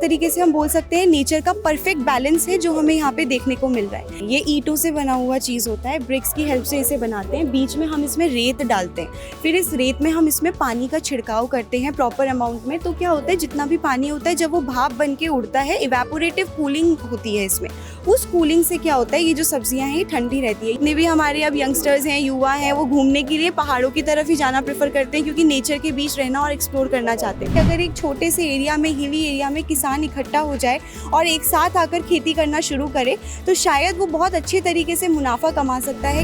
तरीके से हम बोल सकते हैं नेचर का परफेक्ट बैलेंस है जो हमें यहाँ पे देखने को मिल रहा है। ये ईंटों से बना हुआ चीज़ होता है, ब्रिक्स की हेल्प से इसे बनाते हैं। बीच में हम इसमें रेत डालते हैं, फिर इस रेत में हम इसमें पानी का छिड़काव करते हैं प्रॉपर अमाउंट में। तो क्या होता है, जितना भी पानी होता है जब वो भाप बन के उड़ता है, इवेपोरेटिव कूलिंग होती है इसमें। उस कूलिंग से क्या होता है, ये जो सब्जियां हैं ठंडी रहती है। इतने भी हमारे अब यंगस्टर्स हैं, युवा हैं, वो घूमने के लिए पहाड़ों की तरफ ही जाना प्रेफर करते हैं क्योंकि नेचर के बीच रहना और एक्सप्लोर करना चाहते हैं। अगर एक छोटे से एरिया में, हिली एरिया में किसान इकट्ठा हो जाए और एक साथ आकर खेती करना शुरू करे तो शायद वो बहुत अच्छे तरीके से मुनाफा कमा सकता है।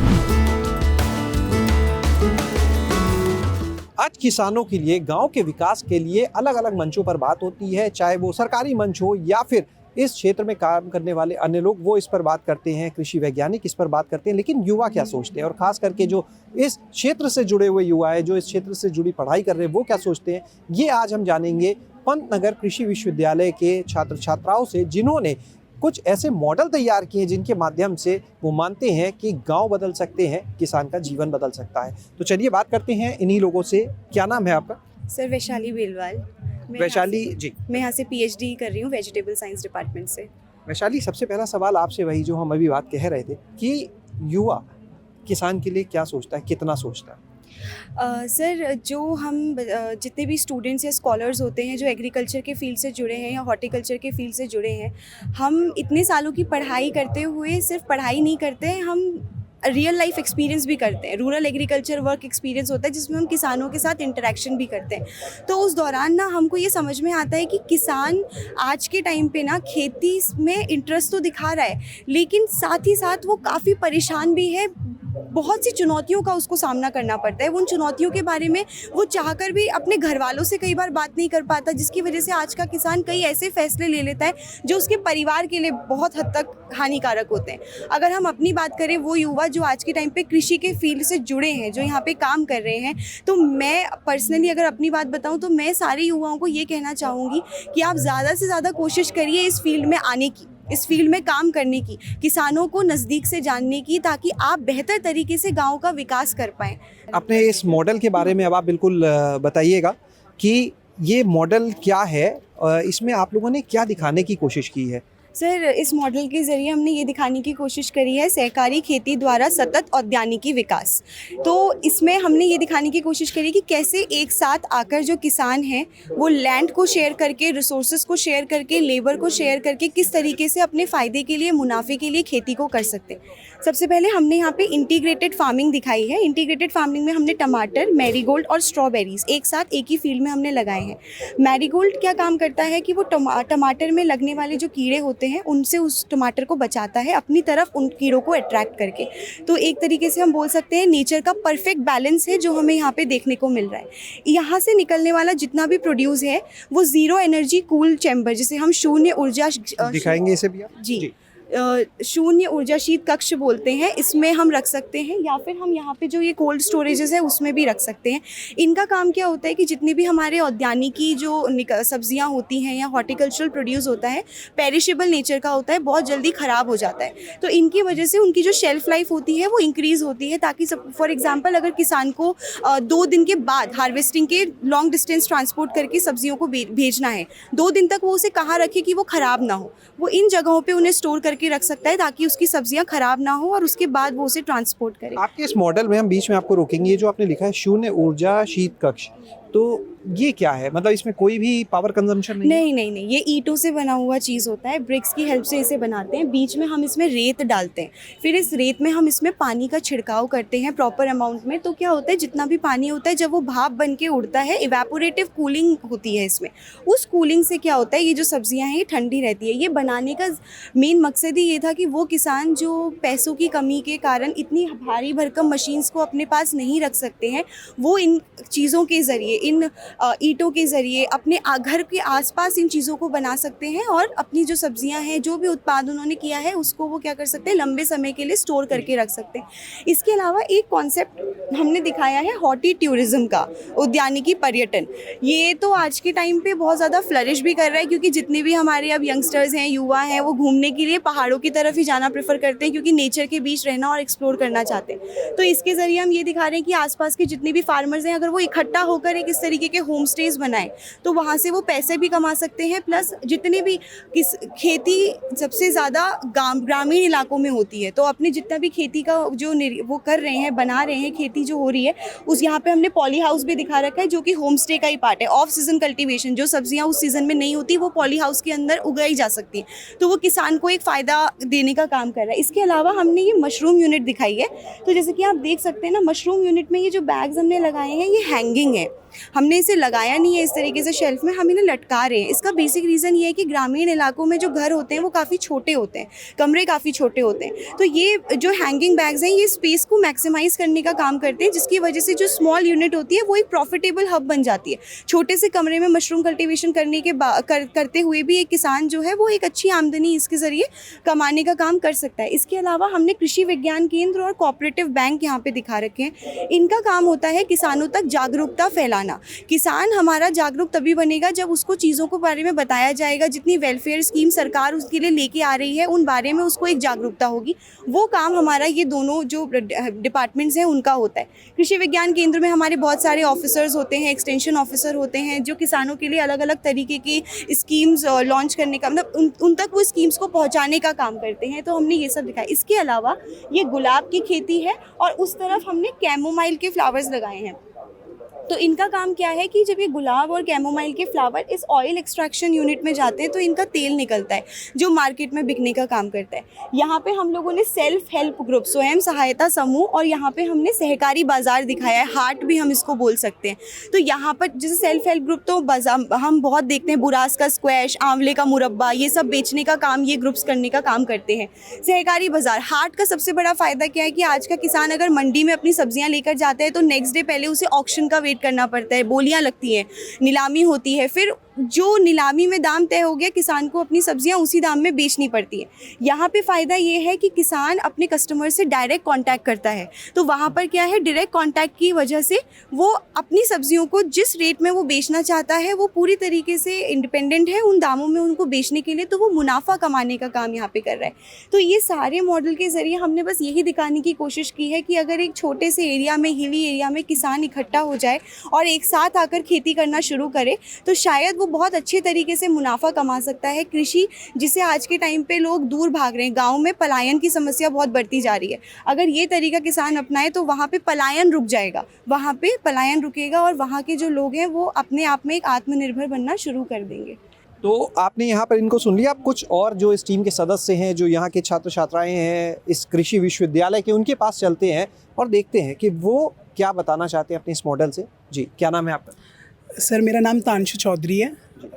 आज किसानों के लिए, गांव के विकास के लिए अलग अलग मंचों पर बात होती है, चाहे वो सरकारी मंच हो या फिर इस क्षेत्र में काम करने वाले अन्य लोग, वो इस पर बात करते हैं, कृषि वैज्ञानिक इस पर बात करते हैं। लेकिन युवा क्या सोचते हैं, और खास करके जो इस क्षेत्र से जुड़े हुए युवा है, जो इस क्षेत्र से जुड़ी पढ़ाई कर रहे हैं, वो क्या सोचते हैं, ये आज हम जानेंगे पंतनगर कृषि विश्वविद्यालय के छात्र छात्राओं से, जिन्होंने कुछ ऐसे मॉडल तैयार किए हैं जिनके माध्यम से वो मानते हैं कि गांव बदल सकते हैं, किसान का जीवन बदल सकता है। तो चलिए बात करते हैं इन्हीं लोगों से। क्या नाम है आपका? सर वैशाली बेलवाल। वैशाली जी, मैं यहाँ से PhD कर रही हूँ वेजिटेबल साइंस डिपार्टमेंट से। वैशाली, सबसे पहला सवाल आपसे वही जो हम अभी बात कह रहे थे कि युवा किसान के लिए क्या सोचता है, कितना सोचता है? सर, जो हम जितने भी स्टूडेंट्स या स्कॉलर्स होते हैं जो एग्रीकल्चर के फील्ड से जुड़े हैं या हॉर्टिकल्चर के फील्ड से जुड़े हैं, हम इतने सालों की पढ़ाई करते हुए सिर्फ पढ़ाई नहीं करते हैं, हम रियल लाइफ एक्सपीरियंस भी करते हैं। रूरल एग्रीकल्चर वर्क एक्सपीरियंस होता है जिसमें हम किसानों के साथ इंटरेक्शन भी करते हैं। तो उस दौरान ना हमको ये समझ में आता है कि किसान आज के टाइम पे ना खेती में इंटरेस्ट तो दिखा रहा है, लेकिन साथ ही साथ वो काफ़ी परेशान भी है। बहुत सी चुनौतियों का उसको सामना करना पड़ता है। उन चुनौतियों के बारे में वो चाहकर भी अपने घर वालों से कई बार बात नहीं कर पाता, जिसकी वजह से आज का किसान कई ऐसे फैसले ले लेता है जो उसके परिवार के लिए बहुत हद तक हानिकारक होते हैं। अगर हम अपनी बात करें, वो युवा जो आज के टाइम पे कृषि के फील्ड से जुड़े हैं, जो यहाँ पे काम कर रहे हैं, तो मैं पर्सनली अगर अपनी बात बताऊँ तो मैं सारे युवाओं को ये कहना चाहूँगी कि आप ज़्यादा से ज़्यादा कोशिश करिए इस फील्ड में आने की, इस फील्ड में काम करने की, किसानों को नज़दीक से जानने की, ताकि आप बेहतर तरीके से गांव का विकास कर पाएं। अपने इस मॉडल के बारे में अब आप बिल्कुल बताइएगा कि ये मॉडल क्या है, इसमें आप लोगों ने क्या दिखाने की कोशिश की है? सर, इस मॉडल के ज़रिए हमने ये दिखाने की कोशिश करी है सहकारी खेती द्वारा सतत औद्यानिकी विकास। तो इसमें हमने ये दिखाने की कोशिश करी कि कैसे एक साथ आकर जो किसान हैं वो लैंड को शेयर करके, रिसोर्सेज को शेयर करके, लेबर को शेयर करके किस तरीके से अपने फ़ायदे के लिए, मुनाफे के लिए खेती को कर सकते हैं। सबसे पहले हमने यहाँ पे इंटीग्रेटेड फार्मिंग दिखाई है। इंटीग्रेटेड फार्मिंग में हमने टमाटर, मैरीगोल्ड और स्ट्रॉबेरीज एक साथ एक ही फील्ड में हमने लगाए हैं। मैरीगोल्ड क्या काम करता है कि वो टमाटर में लगने वाले जो कीड़े होते हैं उनसे उस टमाटर को बचाता है, अपनी तरफ उन कीड़ों को अट्रैक्ट करके। तो एक तरीके से हम बोल सकते हैं नेचर का परफेक्ट बैलेंस है जो हमें यहाँ पे देखने को मिल रहा है। यहाँ से निकलने वाला जितना भी प्रोड्यूस है वो ज़ीरो एनर्जी कूल चैम्बर, जिसे हम शून्य ऊर्जा दिखाएंगे इसे भी आप? जी, शून्य ऊर्जा शीत कक्ष बोलते हैं, इसमें हम रख सकते हैं, या फिर हम यहाँ पे जो ये कोल्ड स्टोरेजेस है उसमें भी रख सकते हैं। इनका काम क्या होता है कि जितनी भी हमारे औद्यानिकी जो सब्जियाँ होती हैं या हॉर्टिकल्चरल प्रोड्यूस होता है, पेरिशेबल नेचर का होता है, बहुत जल्दी ख़राब हो जाता है। तो इनकी वजह से उनकी जो शेल्फ़ लाइफ होती है वो इंक्रीज़ होती है, ताकि फॉर एग्ज़ाम्पल अगर किसान को 2 दिन के बाद हार्वेस्टिंग के लॉन्ग डिस्टेंस ट्रांसपोर्ट करके सब्जियों को भेजना है, 2 दिन तक वो उसे कहाँ रखे कि वो ख़राब ना हो, वो इन जगहों पर उन्हें स्टोर करके रख सकता है ताकि उसकी सब्जियां खराब ना हो और उसके बाद वो उसे ट्रांसपोर्ट करे। आपके इस मॉडल में हम बीच में आपको रोकेंगे, ये जो आपने लिखा है शून्य ऊर्जा शीत कक्ष, तो ये क्या है? मतलब इसमें कोई भी पावर कंजम्पशन नहीं? नहीं, ये ईंटों से बना हुआ चीज़ होता है, ब्रिक्स की हेल्प से इसे बनाते हैं। बीच में हम इसमें रेत डालते हैं, फिर इस रेत में हम इसमें पानी का छिड़काव करते हैं प्रॉपर अमाउंट में। तो क्या होता है, जितना भी पानी होता है जब वो भाप बन के उड़ता है, इवेपोरेटिव कूलिंग होती है इसमें। उस कूलिंग से क्या होता है, ये जो सब्जियां हैं ये ठंडी रहती है। ये बनाने का मेन मकसद ही ये था कि वो किसान जो पैसों की कमी के कारण इतनी भारी भरकम मशीन्स को अपने पास नहीं रख सकते हैं, वो इन चीज़ों के ज़रिए, इन ईंटों के ज़रिए अपने घर के आसपास इन चीज़ों को बना सकते हैं और अपनी जो सब्जियां हैं, जो भी उत्पाद उन्होंने किया है, उसको वो क्या कर सकते हैं, लंबे समय के लिए स्टोर करके रख सकते हैं। इसके अलावा एक कॉन्सेप्ट हमने दिखाया है हॉर्टी टूरिज्म का, उद्यानिकी पर्यटन। ये तो आज के टाइम पे बहुत ज़्यादा फ्लरिश भी कर रहा है, क्योंकि जितने भी हमारे अब यंगस्टर्स हैं, युवा हैं, वो घूमने के लिए पहाड़ों की तरफ ही जाना प्रेफर करते हैं क्योंकि नेचर के बीच रहना और एक्सप्लोर करना चाहते हैं। तो इसके ज़रिए हम ये दिखा रहे हैं कि आसपास के जितने भी फार्मर्स हैं, अगर वो इकट्ठा होकर एक किस तरीके के होम स्टेज बनाए, तो वहाँ से वो पैसे भी कमा सकते हैं। प्लस जितने भी खेती सबसे ज़्यादा ग्रामीण इलाकों में होती है, तो अपने जितना भी खेती का जो वो कर रहे हैं, बना रहे हैं, खेती जो हो रही है उस यहाँ पे हमने पॉली हाउस भी दिखा रखा है, जो कि होम स्टे का ही पार्ट है। ऑफ सीजन कल्टीवेशन, जो सब्जियाँ उस सीजन में नहीं होती वो पॉली हाउस के अंदर उगाई जा सकती है, तो वो किसान को एक फ़ायदा देने का काम कर रहा है। इसके अलावा हमने ये मशरूम यूनिट दिखाई है, तो जैसे कि आप देख सकते हैं ना, मशरूम यूनिट में ये जो बैग्स हमने लगाए हैं ये हैंगिंग है, हमने इसे लगाया नहीं है इस तरीके से शेल्फ में, हम इन्हें लटका रहे हैं। इसका बेसिक रीज़न ये है कि ग्रामीण इलाकों में जो घर होते हैं वो काफ़ी छोटे होते हैं, कमरे काफ़ी छोटे होते हैं, तो ये जो हैंगिंग बैग्स हैं ये स्पेस को मैक्सिमाइज़ करने का काम करते हैं, जिसकी वजह से जो स्मॉल यूनिट होती है वो एक प्रॉफिटेबल हब बन जाती है। छोटे से कमरे में मशरूम कल्टीवेशन करने के करते हुए भी एक किसान जो है वो एक अच्छी आमदनी इसके ज़रिए कमाने का काम कर सकता है। इसके अलावा हमने कृषि विज्ञान केंद्र और कोऑपरेटिव बैंक यहाँ पे दिखा रखे हैं। इनका काम होता है किसानों तक जागरूकता फैलाना। किसान हमारा जागरूक तभी बनेगा जब उसको चीज़ों के बारे में बताया जाएगा, जितनी वेलफेयर स्कीम सरकार उसके लिए लेके आ रही है उन बारे में उसको एक जागरूकता होगी। वो काम हमारा ये दोनों जो डिपार्टमेंट्स हैं उनका होता है। कृषि विज्ञान केंद्र में हमारे बहुत सारे ऑफिसर्स होते हैं, एक्सटेंशन ऑफिसर होते हैं, जो किसानों के लिए अलग अलग तरीके की स्कीम्स लॉन्च करने का, मतलब उन तक वो स्कीम्स को पहुँचाने का काम करते हैं, तो हमने ये सब दिखाया। इसके अलावा ये गुलाब की खेती है और उस तरफ हमने कैमोमाइल के फ्लावर्स लगाए हैं। तो इनका काम क्या है कि जब ये गुलाब और कैमोमाइल के फ्लावर इस ऑयल एक्सट्रैक्शन यूनिट में जाते हैं तो इनका तेल निकलता है जो मार्केट में बिकने का काम करता है। यहाँ पे हम लोगों ने सेल्फ हेल्प ग्रुप, स्वयं सहायता समूह, और यहाँ पे हमने सहकारी बाजार दिखाया है, हाट भी हम इसको बोल सकते हैं। तो यहाँ पर जैसे सेल्फ हेल्प ग्रुप तो हम बहुत देखते हैं, बुरास का स्क्वैश, आंवले का मुरब्बा, ये सब बेचने का काम ये ग्रुप्स करने का काम करते हैं। सहकारी बाजार, हाट का सबसे बड़ा फ़ायदा क्या है कि आज का किसान अगर मंडी में अपनी सब्जियाँ लेकर जाता है तो नेक्स्ट डे पहले उसे ऑक्शन का करना पड़ता है, बोलियां लगती हैं, नीलामी होती है, फिर जो नीलामी में दाम तय हो गया किसान को अपनी सब्जियां उसी दाम में बेचनी पड़ती है। यहाँ पे फ़ायदा ये है कि किसान अपने कस्टमर से डायरेक्ट कांटेक्ट करता है, तो वहाँ पर क्या है, डायरेक्ट कांटेक्ट की वजह से वो अपनी सब्जियों को जिस रेट में वो बेचना चाहता है वो पूरी तरीके से इंडिपेंडेंट है उन दामों में उनको बेचने के लिए, तो वो मुनाफा कमाने का काम यहाँ पे कर रहा है। तो ये सारे मॉडल के ज़रिए हमने बस यही दिखाने की कोशिश की है कि अगर एक छोटे से एरिया में, हिली एरिया में किसान इकट्ठा हो जाए और एक साथ आकर खेती करना शुरू करे तो शायद वो बहुत अच्छे तरीके से मुनाफा कमा सकता है। कृषि जिसे आज के टाइम पे लोग दूर भाग रहे हैं, गाँव में पलायन की समस्या बहुत बढ़ती जा रही है, अगर ये तरीका किसान अपनाए तो वहाँ पे पलायन रुक जाएगा, वहाँ पे पलायन रुकेगा और वहाँ के जो लोग हैं वो अपने आप में एक आत्मनिर्भर बनना शुरू कर देंगे। तो आपने यहाँ पर इनको सुन लिया। आप कुछ और जो इस टीम के सदस्य हैं, जो यहाँ के छात्र छात्राएं हैं इस कृषि विश्वविद्यालय के, उनके पास चलते हैं और देखते हैं कि वो क्या बताना चाहते हैं अपने इस मॉडल से। जी, क्या नाम है आपका? सर, मेरा नाम तांशु चौधरी है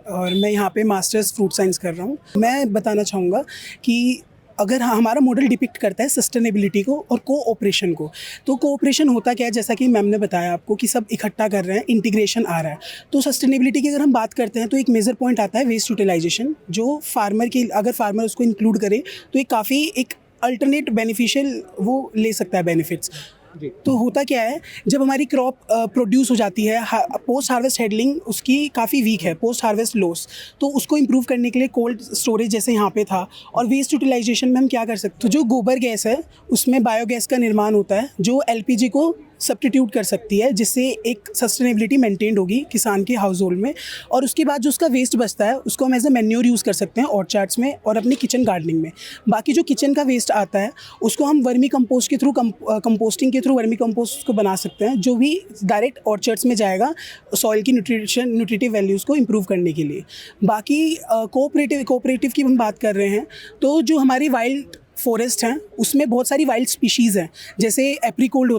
और मैं यहाँ पे मास्टर्स फ्रूट साइंस कर रहा हूँ। मैं बताना चाहूँगा कि अगर हमारा मॉडल डिपिक्ट करता है सस्टेनेबिलिटी को और कोऑपरेशन को, तो कोऑपरेशन होता क्या है, जैसा कि मैम ने बताया आपको कि सब इकट्ठा कर रहे हैं, इंटीग्रेशन आ रहा है। तो सस्टेनेबिलिटी की अगर हम बात करते हैं तो एक मेजर पॉइंट आता है वेस्ट यूटिलाइजेशन, जो फार्मर की, अगर फार्मर उसको इंक्लूड करे तो ये काफ़ी एक अल्टरनेट बेनिफिशियल वो ले सकता है बेनिफिट्स। तो होता क्या है, जब हमारी क्रॉप प्रोड्यूस हो जाती है, पोस्ट हार्वेस्ट हैंडलिंग उसकी काफ़ी वीक है, पोस्ट हार्वेस्ट लॉस, तो उसको इम्प्रूव करने के लिए कोल्ड स्टोरेज जैसे यहाँ पे था, और वेस्ट यूटिलाइजेशन में हम क्या कर सकते हैं, तो जो गोबर गैस है उसमें बायोगैस का निर्माण होता है जो एलपीजी को सब्स्टिट्यूट कर सकती है, जिससे एक सस्टेनेबिलिटी मेंटेन्ड होगी किसान के हाउस होल्ड में। और उसके बाद जो उसका वेस्ट बचता है उसको हम एज ए मैन्योर यूज़ कर सकते हैं ऑर्चार्ड्स में और अपनी किचन गार्डनिंग में। बाकी जो किचन का वेस्ट आता है उसको हम वर्मी कंपोस्ट के थ्रू, कंपोस्टिंग के थ्रू वर्मी कंपोस्ट उसको बना सकते हैं, जो भी डायरेक्ट ऑर्चार्ड्स में जाएगा सॉइल की न्यूट्रिटिव वैल्यूज़ को इम्प्रूव करने के लिए। बाकी कोऑपरेटिव की हम बात कर रहे हैं, तो जो हमारी वाइल्ड फॉरेस्ट हैं उसमें बहुत सारी वाइल्ड स्पीशीज़ हैं, जैसे एप्रिकोट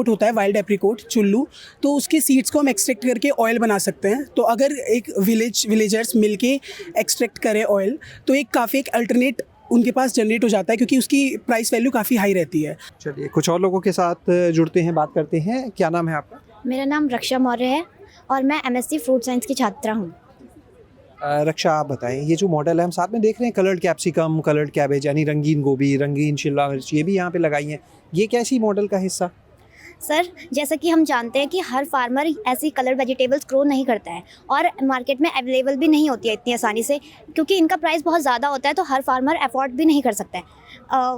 होता है, वाइल्ड एप्रिकोट, चुल्लू, तो उसके सीड्स को हम एक्सट्रैक्ट करके ऑयल बना सकते हैं। तो अगर एक विलेजर्स मिलके एक्सट्रैक्ट करें ऑयल तो एक काफ़ी एक अल्टरनेट उनके पास जनरेट हो जाता है, क्योंकि उसकी प्राइस वैल्यू काफ़ी हाई रहती है। चलिए कुछ और लोगों के साथ जुड़ते हैं, बात करते हैं। क्या नाम है आपका? मेरा नाम रक्षा मौर्य है और मैं एमएससी फ्रूट साइंस की छात्रा हूँ। रक्षा, आप बताएं, ये जो मॉडल है हम साथ में देख रहे हैं, कलर्ड कैप्सिकम, कलर्ड कैबेज, यानी रंगीन गोभी, रंगीन शिमला मिर्च, ये भी यहाँ पे लगाई हैं, ये कैसी मॉडल का हिस्सा? सर, जैसा कि हम जानते हैं कि हर फार्मर ऐसी कलर वेजिटेबल्स ग्रो नहीं करता है और मार्केट में अवेलेबल भी नहीं होती है इतनी आसानी से, क्योंकि इनका प्राइस बहुत ज़्यादा होता है, तो हर फार्मर अफोर्ड भी नहीं कर सकता है।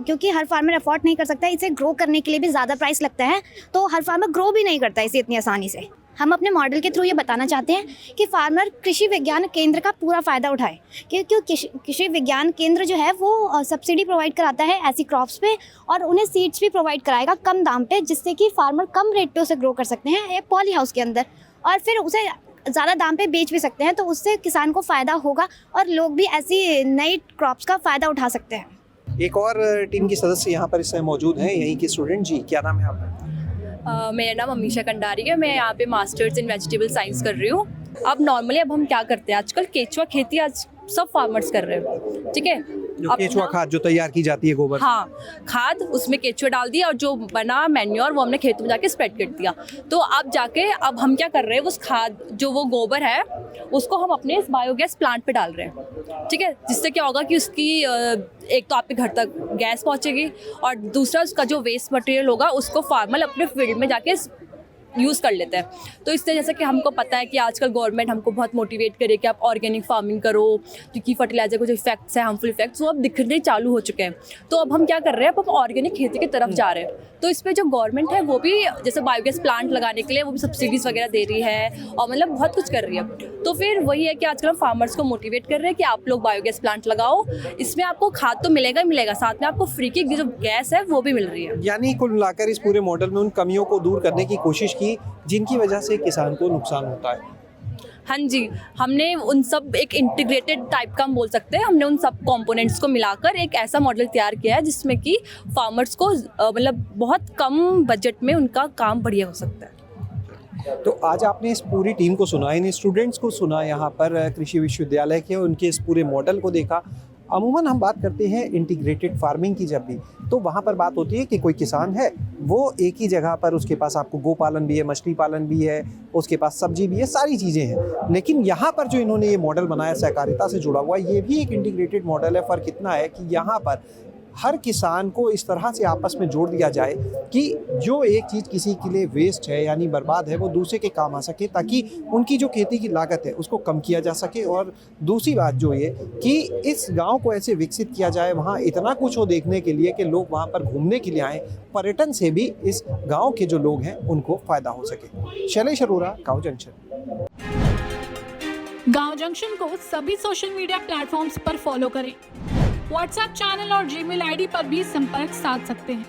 क्योंकि हर फार्मर अफोर्ड नहीं कर सकता है, इसे ग्रो करने के लिए भी ज़्यादा प्राइस लगता है, तो हर फार्मर ग्रो भी नहीं करता है इसे इतनी आसानी से। हम अपने मॉडल के थ्रू ये बताना चाहते हैं कि फार्मर कृषि विज्ञान केंद्र का पूरा फ़ायदा उठाए, क्योंकि कृषि विज्ञान केंद्र जो है वो सब्सिडी प्रोवाइड कराता है ऐसी क्रॉप्स पे, और उन्हें सीड्स भी प्रोवाइड कराएगा कम दाम पे, जिससे कि फार्मर कम रेट पे उसे ग्रो कर सकते हैं एक पॉली हाउस के अंदर, और फिर उसे ज़्यादा दाम पे बेच भी सकते हैं। तो उससे किसान को फ़ायदा होगा और लोग भी ऐसी नई क्रॉप्स का फ़ायदा उठा सकते हैं। एक और टीम की सदस्य यहाँ पर इस समय मौजूद हैं, यहीं की स्टूडेंट। जी, क्या नाम है आपका? मेरा नाम अमीशा कंडारी है। मैं यहाँ पे मास्टर्स इन वेजिटेबल साइंस कर रही हूँ। अब नॉर्मली अब हम क्या करते हैं, आजकल केचुआ खेती आज सब फार्मर्स कर रहे हैं, ठीक है। जो केचुआ खाद जो तैयार की जाती है, गोबर, हाँ, खाद, उसमें केचुआ डाल दिया और जो बना मैन्योर वो हमने खेतों में जाके स्प्रेड कर दिया। तो अब जाके अब हम क्या कर रहे हैं, उस खाद जो वो गोबर है उसको हम अपने इस बायोगैस प्लांट पे डाल रहे हैं, ठीक है। जिससे क्या होगा कि उसकी एक तो आपके घर तक गैस पहुँचेगी और दूसरा उसका जो वेस्ट मटेरियल होगा उसको फार्मर अपने फील्ड में जाके यूज़ कर लेते हैं। तो इससे जैसे कि हमको पता है कि आजकल गवर्नमेंट हमको बहुत मोटिवेट करे कि आप ऑर्गेनिक फार्मिंग करो, क्योंकि फर्टिलाइजर के जो इफेक्ट्स हैं, हार्मफुल इफेक्ट्स, वो अब दिखने चालू हो चुके हैं। तो अब हम क्या कर रहे हैं, अब हम ऑर्गेनिक खेती की तरफ जा रहे हैं। तो इस पर जो गवर्नमेंट है वो भी जैसे बायोगैस प्लांट लगाने के लिए वो भी सब्सिडीज़ वगैरह दे रही है और मतलब बहुत कुछ कर रही है। तो फिर वही है कि आजकल हम फार्मर्स को मोटिवेट कर रहे हैं कि आप लोग बायोगैस प्लांट लगाओ, इसमें आपको खाद तो मिलेगा ही मिलेगा, साथ में आपको फ्री की जो गैस है वो भी मिल रही है। यानी कुल मिलाकर इस पूरे मॉडल में उन कमियों को दूर करने की कोशिश की जिनकी वजह से किसान को नुकसान होता है। हाँ जी, हमने उन सब एक इंटीग्रेटेड टाइप का हम बोल सकते हैं, हमने उन सब कंपोनेंट्स को मिलाकर एक ऐसा मॉडल तैयार किया है जिसमें कि फार्मर्स को मतलब बहुत कम बजट में उनका काम बढ़िया हो सकता है। तो आज आपने इस पूरी टीम को सुना, इन स्टूडेंट्स को सुना, यहाँ पर कृषि विश्वविद्यालय के उनके इस पूरे मॉडल को देखा। अमूमन हम बात करते हैं इंटीग्रेटेड फार्मिंग की जब भी, तो वहाँ पर बात होती है कि कोई किसान है, वो एक ही जगह पर उसके पास आपको गोपालन भी है, मछली पालन भी है, उसके पास सब्जी भी है, सारी चीज़ें हैं। लेकिन यहाँ पर जो इन्होंने ये मॉडल बनाया सहकारिता से जुड़ा हुआ, ये भी एक इंटीग्रेटेड मॉडल है। फ़र्क इतना है कि यहाँ पर हर किसान को इस तरह से आपस में जोड़ दिया जाए कि जो एक चीज़ किसी के लिए वेस्ट है यानी बर्बाद है, वो दूसरे के काम आ सके, ताकि उनकी जो खेती की लागत है उसको कम किया जा सके। और दूसरी बात जो ये कि इस गांव को ऐसे विकसित किया जाए, वहाँ इतना कुछ हो देखने के लिए कि लोग वहाँ पर घूमने के लिए आएँ, पर्यटन से भी इस गाँव के जो लोग हैं उनको फ़ायदा हो सके। शैलेश अरोरा, गाँव जंक्शन। गांव जंक्शन को सभी सोशल मीडिया प्लेटफॉर्म्स पर फॉलो करें। व्हाट्सएप चैनल और जीमेल आईडी पर भी संपर्क साध सकते हैं।